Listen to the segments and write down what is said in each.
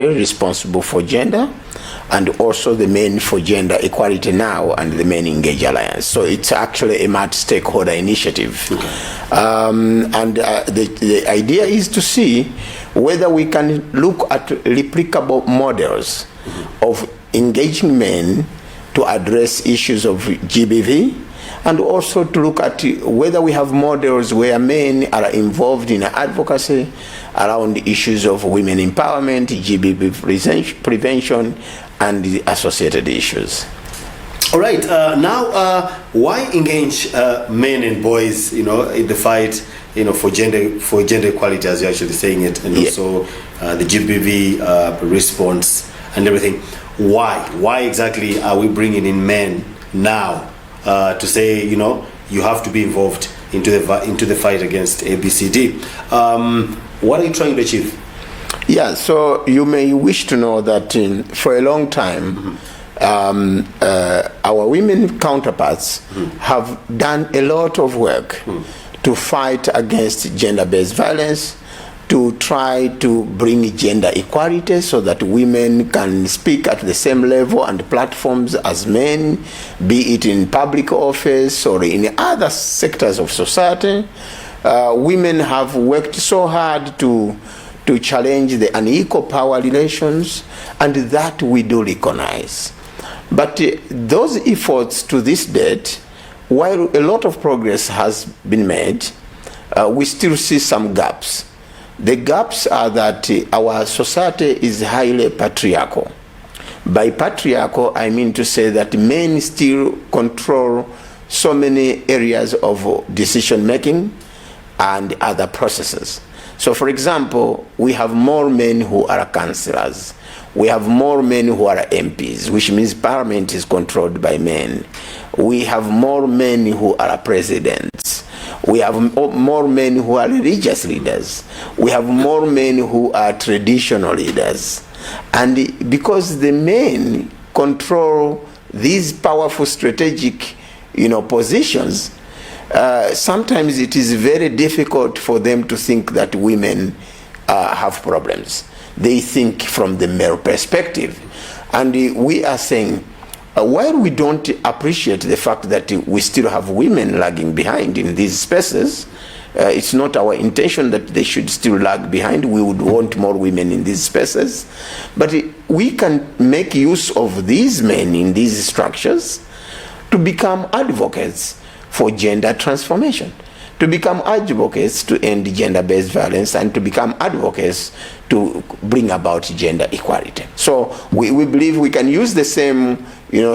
responsible for gender, and also the men for gender equality now, and the Men Engage Alliance. So it's actually a multi-stakeholder initiative. Okay. The idea is to see whether we can look at replicable models of engaging men to address issues of GBV, and also to look at whether we have models where men are involved in advocacy around issues of women empowerment, GBV prevention, and the associated issues. All right. Now, why engage men and boys, in the fight, for gender equality, as you're actually saying it, and also the GBV response and everything? Why exactly are we bringing in men now to say, you have to be involved into the fight against ABCD? What are you trying to achieve? Yeah, so you may wish to know that for a long time, our women counterparts have done a lot of work to fight against gender-based violence, to try to bring gender equality so that women can speak at the same level and platforms as men, be it in public office or in other sectors of society. Women have worked so hard to challenge the unequal power relations, and that we do recognize. But those efforts to this date, while a lot of progress has been made, we still see some gaps. The gaps are that our society is highly patriarchal. By patriarchal, I mean to say that men still control so many areas of decision making and other processes. So for example, we have more men who are councillors. We have more men who are MPs, which means parliament is controlled by men. We have more men who are presidents. We have more men who are religious leaders. We have more men who are traditional leaders. And because the men control these powerful strategic, positions, sometimes it is very difficult for them to think that women have problems. They think from the male perspective. And we are saying, while we don't appreciate the fact that we still have women lagging behind in these spaces, it's not our intention that they should still lag behind. We would want more women in these spaces. But we can make use of these men in these structures to become advocates for gender transformation, to become advocates to end gender-based violence, and to become advocates to bring about gender equality. So we believe we can use the same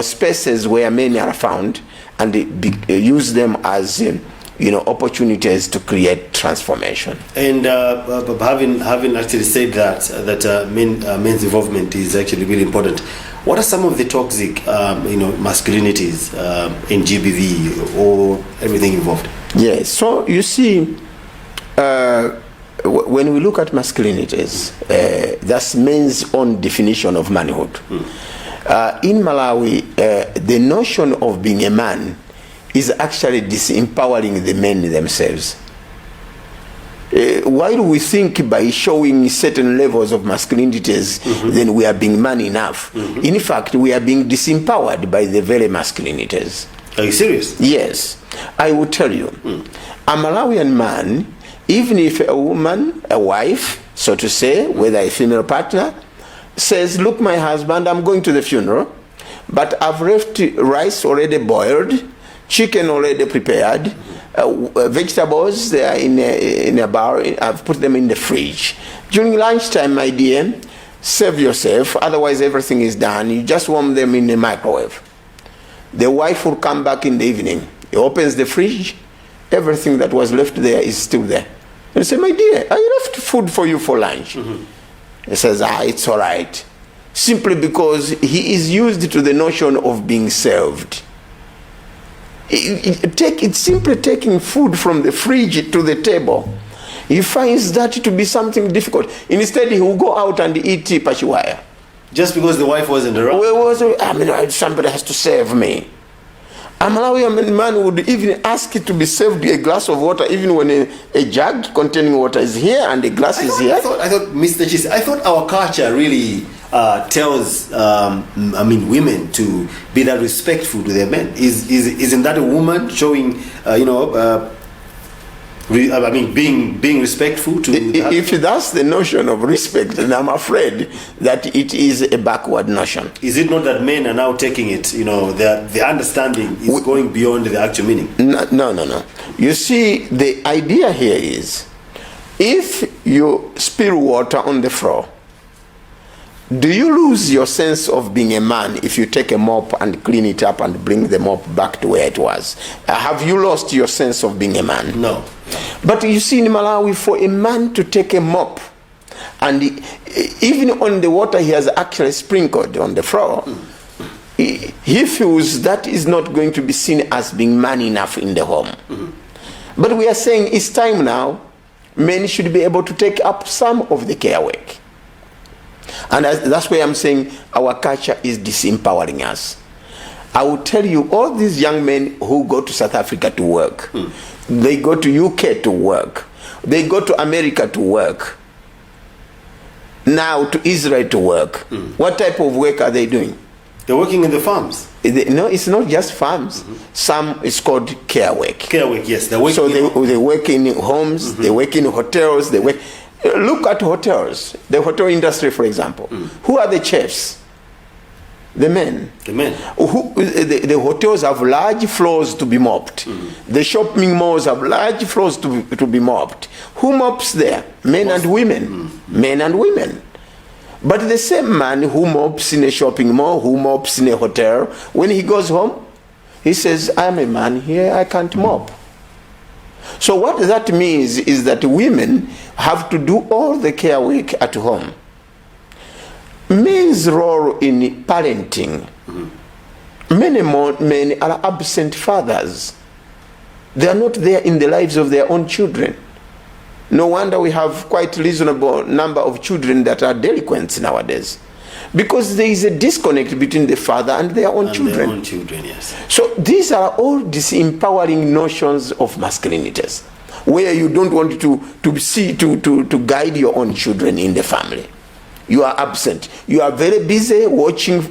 spaces where men are found and use them as opportunities to create transformation. And having actually said that men's involvement is actually really important, what are some of the toxic masculinities in GBV or everything involved? Yes, so you see, when we look at masculinities, that's men's own definition of manhood. In Malawi, the notion of being a man is actually disempowering the men themselves. While we think by showing certain levels of masculinities, then we are being man enough. In fact, we are being disempowered by the very masculinities. Are you serious? Yes. I will tell you, a Malawian man, even if a woman, a wife, so to say, whether a female partner, says, look, my husband, I'm going to the funeral, but I've left rice already boiled, chicken already prepared, vegetables, they are in a bar, I've put them in the fridge. During lunchtime, my dear, save yourself, otherwise everything is done. You just warm them in the microwave. The wife will come back in the evening. He opens the fridge, everything that was left there is still there. And he says, my dear, I left food for you for lunch. He says, it's all right. Simply because he is used to the notion of being served. It's simply taking food from the fridge to the table. He finds that to be something difficult. Instead, he will go out and eat pashiwaya. Just because the wife wasn't around? Somebody has to serve me. A Malawian man would even ask to be served a glass of water, even when a jug containing water is here and the glass is here. I thought, Mr. Chis, I thought our culture really tells, women to be that respectful to their men. Isn't that a woman showing, being respectful to? If that's the notion of respect, then I'm afraid that it is a backward notion. Is it not that men are now taking it? The understanding is going beyond the actual meaning. No. You see, the idea here is, if you spill water on the floor, do you lose your sense of being a man if you take a mop and clean it up and bring the mop back to where it was? Have you lost your sense of being a man? No. But you see, in Malawi, for a man to take a mop and even on the water he has actually sprinkled on the floor, he feels that is not going to be seen as being man enough in the home. But we are saying it's time now, men should be able to take up some of the care work. And that's why I'm saying our culture is disempowering us. I will tell you, all these young men who go to South Africa to work, they go to UK to work, they go to America to work, now to Israel to work. What type of work are they doing? They're working in the farms. No, it's not just farms. Some is called care work. Care work, yes. They're working. So they work in homes, they work in hotels, they work. Look at hotels, the hotel industry, for example. Who are the chefs? The men. The men. The hotels have large floors to be mopped. The shopping malls have large floors to be mopped. Who mops there? Men and women. Men and women. But the same man who mops in a shopping mall, who mops in a hotel, when he goes home, he says, I'm a man here, I can't mop. So what that means is that women have to do all the care work at home. Men's role in parenting, many more men are absent fathers. They are not there in the lives of their own children. No wonder we have quite a reasonable number of children that are delinquents nowadays. Because there is a disconnect between the father and their own children. Their own children, yes. So these are all disempowering notions of masculinities, where you don't want to guide your own children in the family. You are absent. You are very busy watching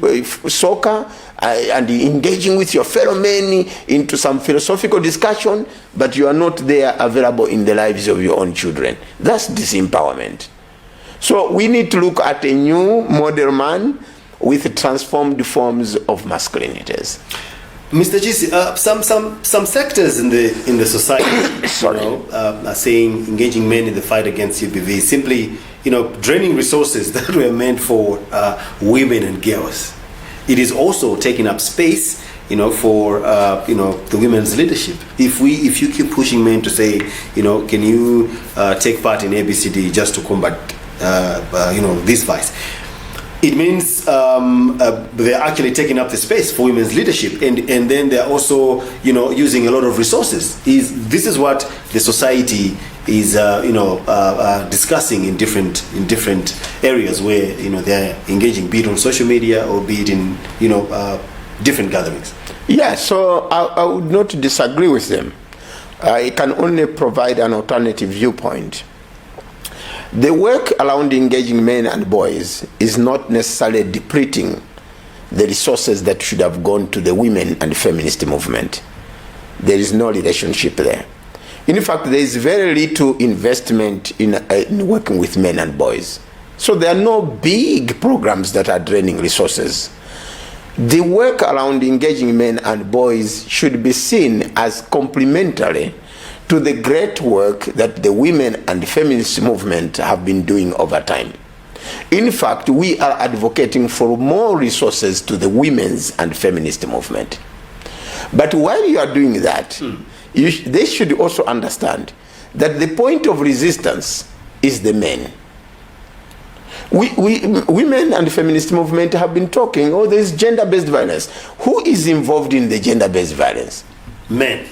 soccer and engaging with your fellow men into some philosophical discussion, but you are not there available in the lives of your own children. That's disempowerment. So we need to look at a new modern man with transformed forms of masculinities. Mr. Chisi, some sectors in the society are saying engaging men in the fight against UBV simply, draining resources that were meant for women and girls. It is also taking up space, for the women's leadership. If you keep pushing men to say, can you take part in ABCD just to combat this vice, it means they're actually taking up the space for women's leadership, and then they're also using a lot of resources. This is what the society is discussing in different areas where they're engaging, be it on social media or be it in different gatherings. Yeah, so I would not disagree with them. I can only provide an alternative viewpoint. The work around engaging men and boys is not necessarily depleting the resources that should have gone to the women and feminist movement. There is no relationship there. In fact, there is very little investment in working with men and boys. So there are no big programs that are draining resources. The work around engaging men and boys should be seen as complementary to the great work that the women and the feminist movement have been doing over time. In fact, we are advocating for more resources to the women's and feminist movement. But while you are doing that, they should also understand that the point of resistance is the men. Women and the feminist movement have been talking, there's gender-based violence. Who is involved in the gender-based violence? Men.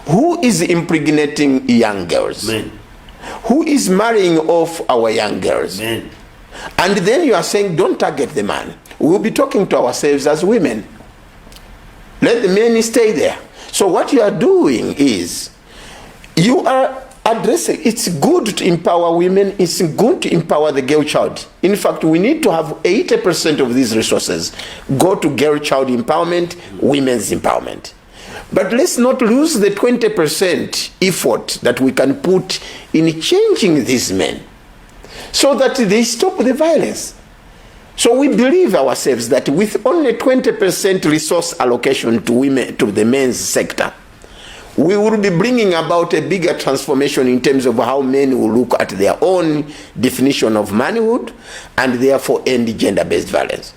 Who is impregnating young girls? Men. Who is marrying off our young girls? Men. And then you are saying, don't target the man. We'll be talking to ourselves as women. Let the men stay there. So what you are doing is, you are addressing, it's good to empower women, it's good to empower the girl child. In fact, we need to have 80% of these resources go to girl child empowerment, women's empowerment. But let's not lose the 20% effort that we can put in changing these men so that they stop the violence. So we believe ourselves that with only 20% resource allocation to women, to the men's sector, we will be bringing about a bigger transformation in terms of how men will look at their own definition of manhood and therefore end gender-based violence.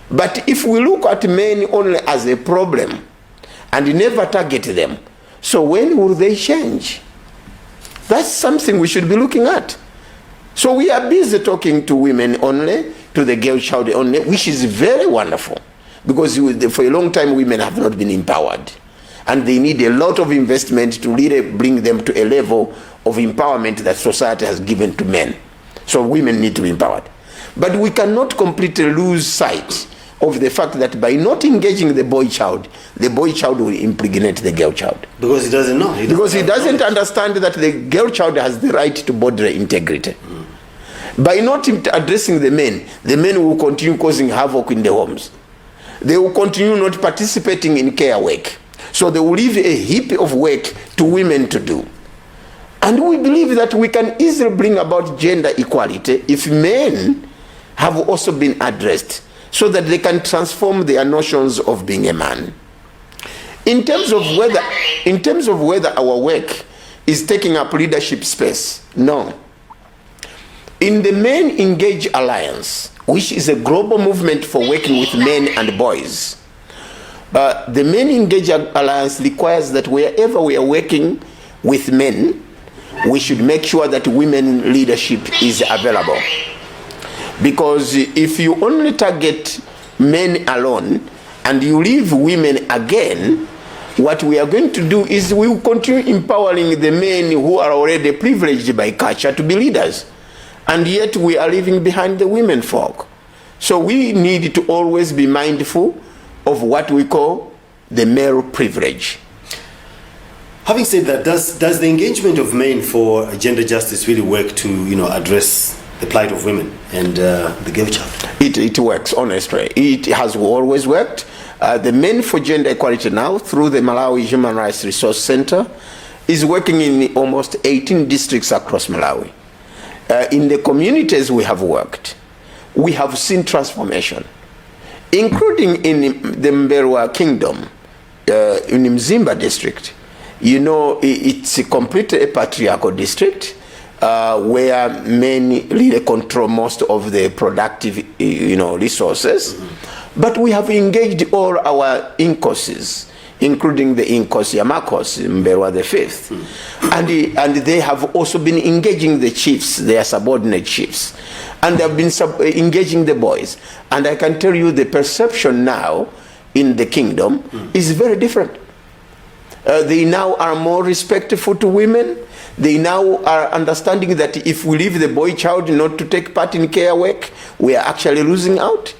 But if we look at men only as a problem and never target them, so when will they change? That's something we should be looking at. So we are busy talking to women only, to the girl child only, which is very wonderful, because for a long time women have not been empowered. And they need a lot of investment to really bring them to a level of empowerment that society has given to men. So women need to be empowered. But we cannot completely lose sight of the fact that by not engaging the boy child will impregnate the girl child. Because he doesn't know. Because he doesn't understand that the girl child has the right to bodily integrity. By not addressing the men will continue causing havoc in the homes. They will continue not participating in care work. So they will leave a heap of work to women to do. And we believe that we can easily bring about gender equality if men have also been addressed, so that they can transform their notions of being a man. In terms of whether our work is taking up leadership space, no. In the Men Engage Alliance, which is a global movement for working with men and boys, the Men Engage Alliance requires that wherever we are working with men, we should make sure that women leadership is available. Because if you only target men alone and you leave women again, what we are going to do is we will continue empowering the men who are already privileged by culture to be leaders. And yet we are leaving behind the women folk. So we need to always be mindful of what we call the male privilege. Having said that, does the engagement of men for gender justice really work to address the plight of women and the girl child? It works, honestly. It has always worked. The Men for Gender Equality now, through the Malawi Human Rights Resource Center, is working in almost 18 districts across Malawi. In the communities we have worked, we have seen transformation, including in the Mberwa Kingdom, in Mzimba district. It's a completely patriarchal district where men really control most of the productive, resources. But we have engaged all our incoses, including the Inkos Yamakos, Mberwa the Fifth. And they have also been engaging the chiefs, their subordinate chiefs. And they have been engaging the boys. And I can tell you the perception now in the kingdom is very different. They now are more respectful to women. They now are understanding that if we leave the boy child not to take part in care work, we are actually losing out.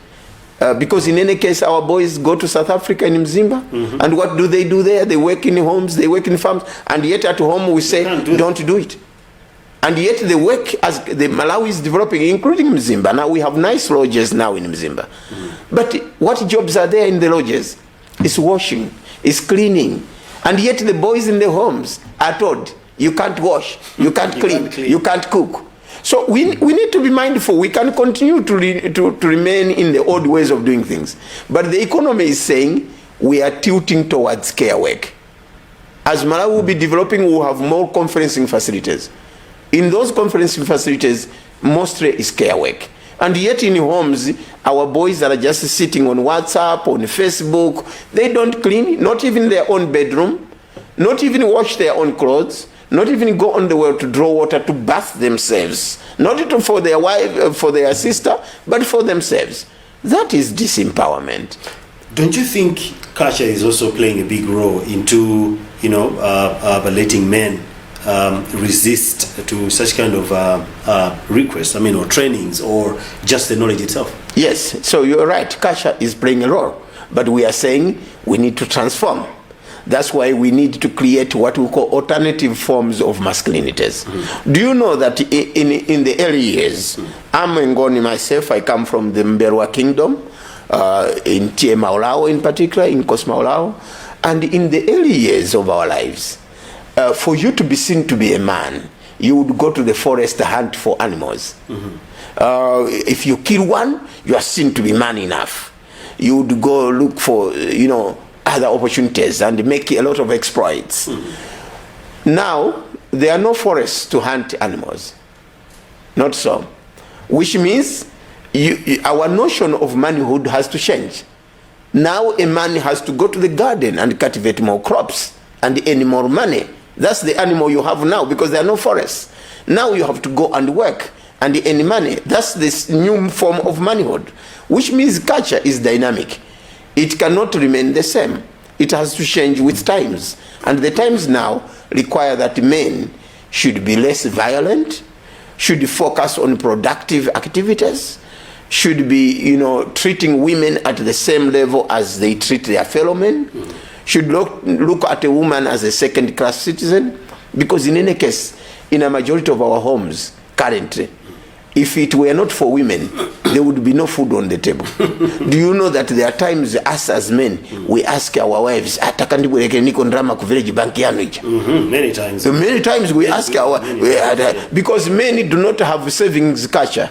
Because in any case, our boys go to South Africa in Mzimba, and what do they do there? They work in homes, they work in farms, and yet at home we say, don't do it. And yet the work as the Malawi is developing, including Mzimba. Now we have nice lodges now in Mzimba. But what jobs are there in the lodges? It's washing, it's cleaning. And yet the boys in the homes are told, you can't wash, you can't clean, you can't cook. So we need to be mindful. We can continue to remain in the old ways of doing things. But the economy is saying we are tilting towards care work. As Malawi will be developing, we will have more conferencing facilities. In those conferencing facilities, mostly is care work. And yet in homes, our boys are just sitting on WhatsApp, on Facebook. They don't clean, not even their own bedroom, not even wash their own clothes, not even go on the well to draw water to bath themselves, not for their wife, for their sister, but for themselves. That is disempowerment. Don't you think culture is also playing a big role into, letting men resist to such kind of requests, or trainings, or just the knowledge itself? Yes, so you're right, culture is playing a role, but we are saying we need to transform. That's why we need to create what we call alternative forms of masculinities. Do you know that in the early years, I'm Ngoni myself, I come from the Mberwa Kingdom, in Tie Maulao in particular, in Kos Maulao, and in the early years of our lives, for you to be seen to be a man, you would go to the forest to hunt for animals. If you kill one, you are seen to be man enough. You would go look for, other opportunities and make a lot of exploits. Now, there are no forests to hunt animals. Not so. Which means our notion of manhood has to change. Now a man has to go to the garden and cultivate more crops and earn more money. That's the animal you have now because there are no forests. Now you have to go and work and earn money. That's this new form of manhood, which means culture is dynamic. It cannot remain the same. It has to change with times. And the times now require that men should be less violent, should focus on productive activities, should be, treating women at the same level as they treat their fellow men, should look at a woman as a second-class citizen, because in any case, in a majority of our homes currently, if it were not for women, there would be no food on the table. Do you know that there are times us as men, we ask our wives, many times. Many times we ask because men do not have savings culture.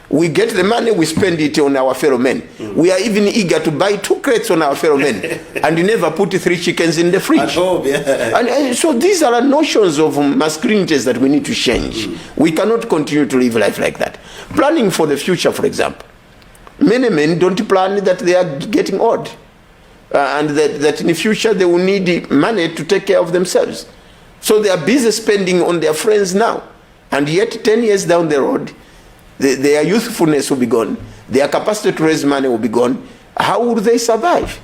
We get the money, we spend it on our fellow men. We are even eager to buy 2 crates on our fellow men, and you never put 3 chickens in the fridge. At home, yeah. And so these are notions of masculinities that we need to change. We cannot continue to live life like that. Planning for the future, for example. Many men don't plan that they are getting old, and that in the future they will need money to take care of themselves. So they are busy spending on their friends now, and yet 10 years down the road, their youthfulness will be gone. Their capacity to raise money will be gone. How would they survive?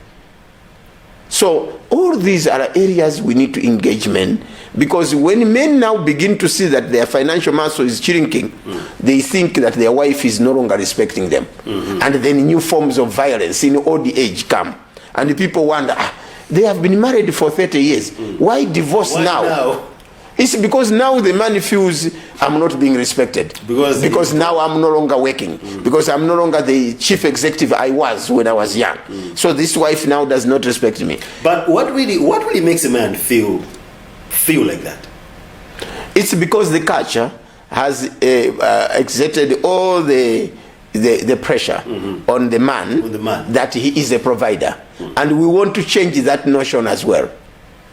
So all these are areas we need to engage men, because when men now begin to see that their financial muscle is shrinking, they think that their wife is no longer respecting them. And then new forms of violence in old age come. And the people wonder, they have been married for 30 years. Why divorce now? It's because now the man feels I'm not being respected. Because now I'm no longer working. Because I'm no longer the chief executive I was when I was young. So this wife now does not respect me. But what really makes a man feel like that? It's because the culture has exerted all the pressure on the man that he is a provider. And we want to change that notion as well.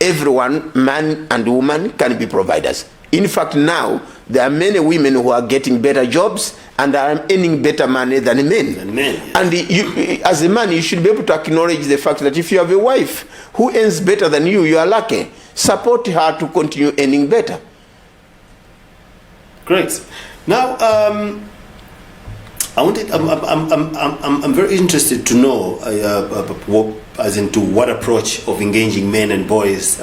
Everyone, man and woman, can be providers. In fact, now there are many women who are getting better jobs and are earning better money than men. Yes. And you, as a man, you should be able to acknowledge the fact that if you have a wife who earns better than you are lucky. Support her to continue earning better. Great. Now, I'm very interested to know what approach of engaging men and boys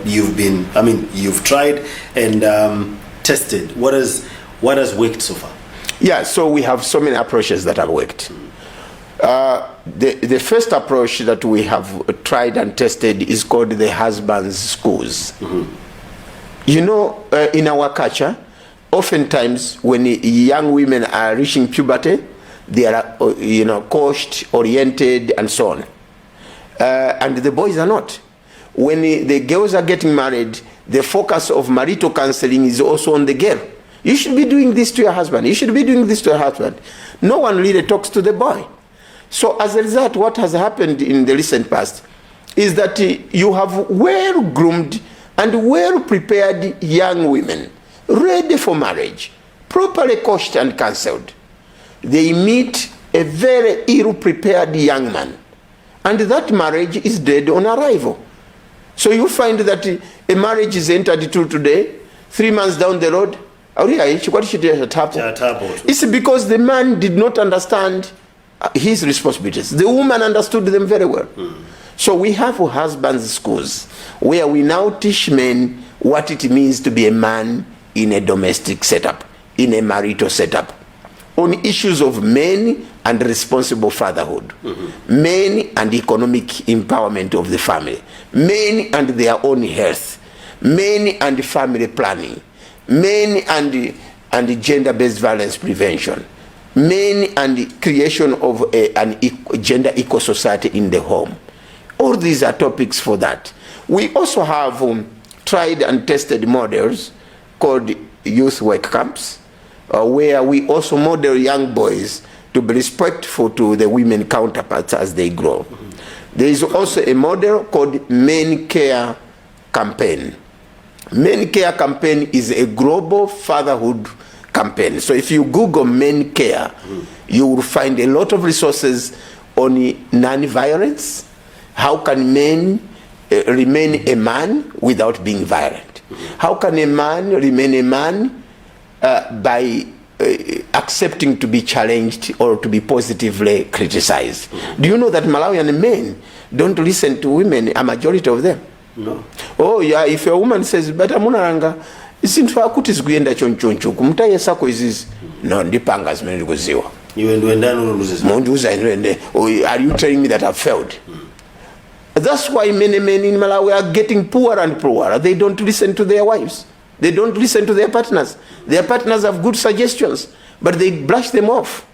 you've tried and tested. What has worked so far? Yeah, so we have so many approaches that have worked. The first approach that we have tried and tested is called the husband's schools. In our culture, oftentimes when young women are reaching puberty, they are coached, oriented, and so on, and the boys are not. When the girls are getting married, the focus of marital counseling is also on the girl. You should be doing this to your husband. You should be doing this to your husband. No one really talks to the boy. So as a result, what has happened in the recent past is that you have well-groomed and well-prepared young women ready for marriage, properly coached and counseled. They meet a very ill-prepared young man, and that marriage is dead on arrival. So you find that a marriage is entered into today, 3 months down the road, it's because the man did not understand his responsibilities. The woman understood them very well. So we have husbands' schools where we now teach men what it means to be a man in a domestic setup, in a marital setup, on issues of men and responsible fatherhood, men and economic empowerment of the family, men and their own health, men and family planning, men and gender-based violence prevention, men and creation of an gender equal society in the home. All these are topics for that. We also have tried and tested models called youth work camps, where we also model young boys to be respectful to the women counterparts as they grow. There is also a model called Men Care Campaign. Men Care Campaign is a global fatherhood campaign. So if you Google Men Care, you will find a lot of resources on non-violence. How can men remain a man without being violent? How can a man remain a man by accepting to be challenged or to be positively criticized? Do you know that Malawian men don't listen to women, a majority of them? No. Oh yeah, if a woman says, but amunaranga, isinthu akuti zikuyenda chonchoncho, kumtaye sako izizi, no, ndipanga zimene kuziwa. Are you telling me that I've failed? That's why many men in Malawi are getting poorer and poorer. They don't listen to their wives. They don't listen to their partners. Their partners have good suggestions, but they brush them off.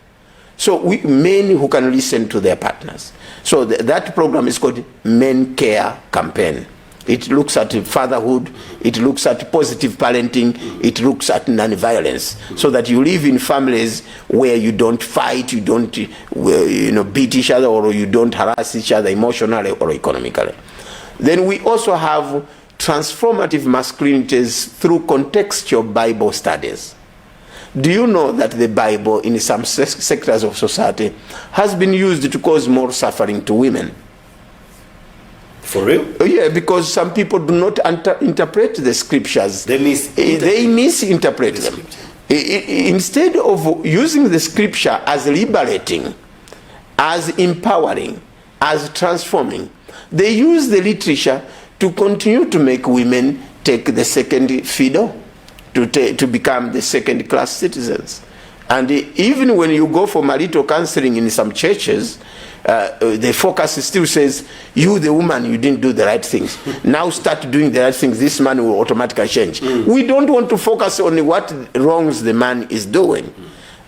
So men who can listen to their partners. So that program is called Men Care Campaign. It looks at fatherhood, it looks at positive parenting, it looks at non-violence, so that you live in families where you don't fight, you don't beat each other, or you don't harass each other emotionally or economically. Then we also have transformative masculinities through contextual Bible studies. Do you know that the Bible in some sectors of society has been used to cause more suffering to women? For real? Yeah, because some people do not interpret the scriptures. They misinterpret them. Instead of using the scripture as liberating, as empowering, as transforming, they use the literature to continue to make women take the second fiddle, to become the second-class citizens. And even when you go for marital counseling in some churches, the focus still says, you, the woman, you didn't do the right things. Now start doing the right things. This man will automatically change. We don't want to focus on what wrongs the man is doing.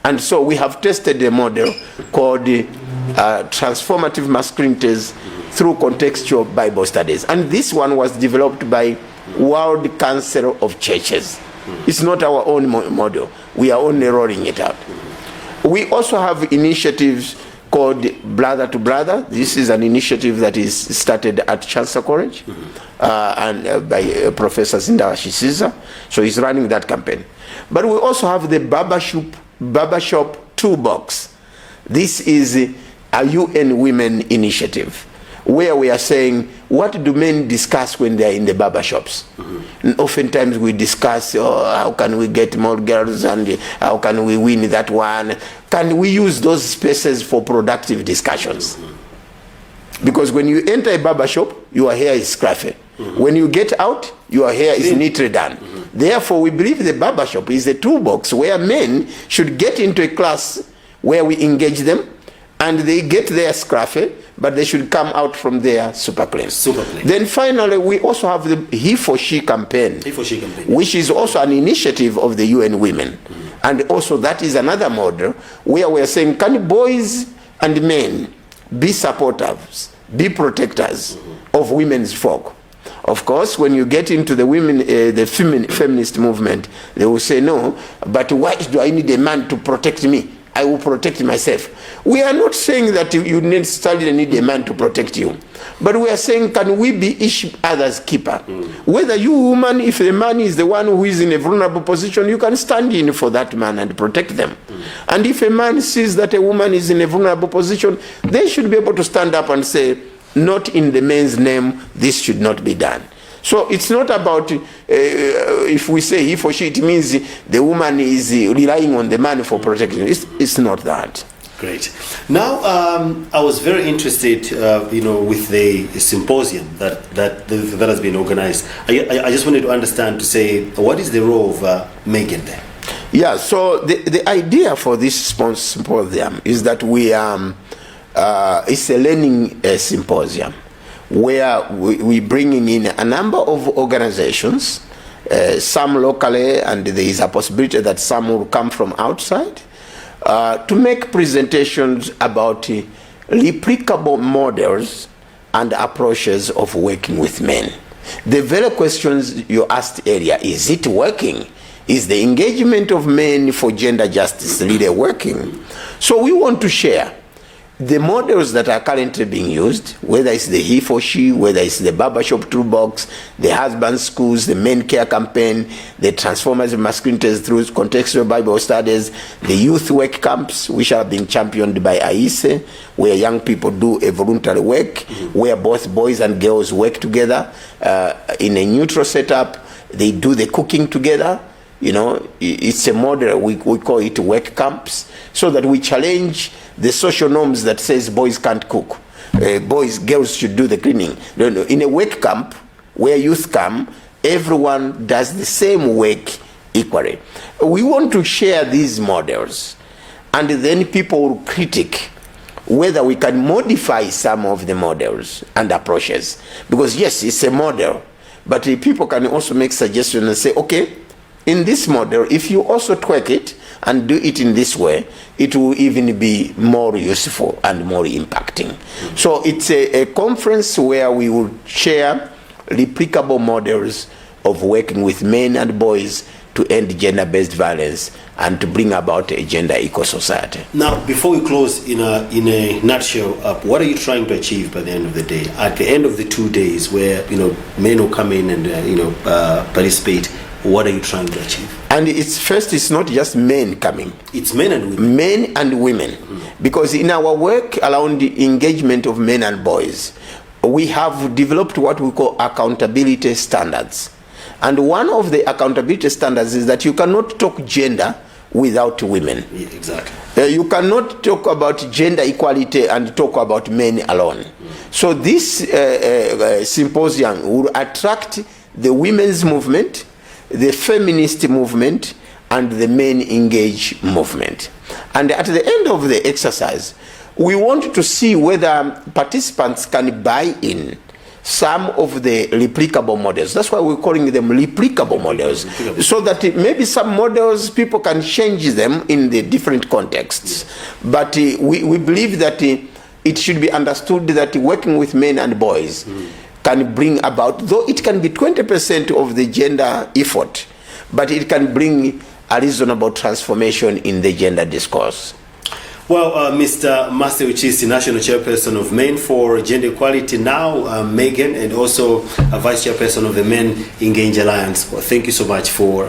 And so we have tested a model called transformative masculinities through contextual Bible studies. And this one was developed by World Council of Churches. It's not our own model. We are only rolling it out. We also have initiatives called Brother to Brother. This is an initiative that is started at Chancellor College and by Professor Zindawa Shisiza. So he's running that campaign. But we also have the Barbershop Toolbox. This is a UN Women initiative, where we are saying, what do men discuss when they are in the barbershops? And oftentimes we discuss, how can we get more girls, and how can we win that one? Can we use those spaces for productive discussions? Because when you enter a barbershop, your hair is scruffy. When you get out, your hair is neatly done. Therefore, we believe the barbershop is a toolbox where men should get into a class where we engage them, and they get their scruffy, but they should come out from there super clean. Then finally, we also have the He for She campaign, which is also an initiative of the UN Women. And also that is another model where we are saying, can boys and men be supporters, be protectors of women's folk? Of course, when you get into the feminist movement, they will say, no, but why do I need a man to protect me? I will protect myself. We are not saying that you necessarily need a man to protect you, but we are saying, can we be each other's keeper? Whether you, woman, if the man is the one who is in a vulnerable position, you can stand in for that man and protect them. And if a man sees that a woman is in a vulnerable position, they should be able to stand up and say, not in the man's name, this should not be done. So it's not about, if we say he for she, it means the woman is relying on the man for protection. It's not that. Great. Now, I was very interested, with the symposium that has been organized. I just wanted to understand, to say, what is the role of Megan there? Yeah, so the idea for this symposium is that it's a learning symposium where we bringing in a number of organizations, some locally, and there is a possibility that some will come from outside, to make presentations about replicable models and approaches of working with men. The very questions you asked earlier, is it working? Is the engagement of men for gender justice really working? So we want to share the models that are currently being used, whether it's the he for she, whether it's the barbershop toolbox, the husband schools, the men care campaign, the transformers of masculinities through contextual Bible studies, the youth work camps, which are being championed by AISE, where young people do a voluntary work, where both boys and girls work together in a neutral setup. They do the cooking together. You know, it's a model, we call it work camps, so that we challenge the social norms that says boys can't cook, girls should do the cleaning. In a work camp where youth come, everyone does the same work equally. We want to share these models, and then people will critique whether we can modify some of the models and approaches. Because yes, it's a model, but people can also make suggestions and say, okay, in this model, if you also tweak it and do it in this way, it will even be more useful and more impacting. So it's a conference where we will share replicable models of working with men and boys to end gender-based violence and to bring about a gender equal society. Now, before we close, in a nutshell, what are you trying to achieve by the end of the day? At the end of the 2 days, where men will come in and participate, what are you trying to achieve? And it's not just men coming. It's men and women. Men and women. Because in our work around the engagement of men and boys, we have developed what we call accountability standards. And one of the accountability standards is that you cannot talk gender without women. Yeah, exactly. You cannot talk about gender equality and talk about men alone. So this symposium will attract the women's movement, the feminist movement, and the men engage movement. And at the end of the exercise, we want to see whether participants can buy in some of the replicable models. That's why we're calling them replicable models. So that maybe some models, people can change them in the different contexts. But we believe that it should be understood that working with men and boys can bring about, though it can be 20% of the gender effort, but it can bring a reasonable transformation in the gender discourse. Well, Mr. Master Uchisi, National Chairperson of Men for Gender Equality now, Megan, and also Vice Chairperson of the Men Engage Alliance. Well, thank you so much for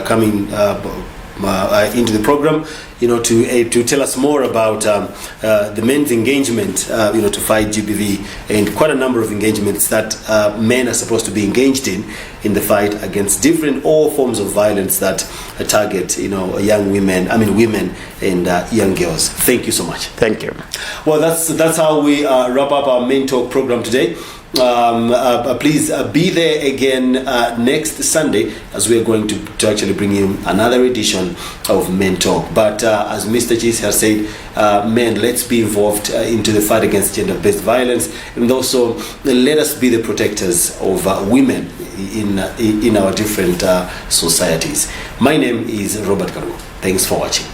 coming into the program, to tell us more about the men's engagement, to fight GBV, and quite a number of engagements that men are supposed to be engaged in the fight against all forms of violence that target, women and young girls. Thank you so much. Thank you. Well, that's how we wrap up our Men Talk program today. Please be there again next Sunday, as we are going to actually bring you another edition of Men Talk. But as Mr. Chis has said, men, let's be involved into the fight against gender-based violence, and also let us be the protectors of women in our different societies. My name is Robert Karu. Thanks for watching.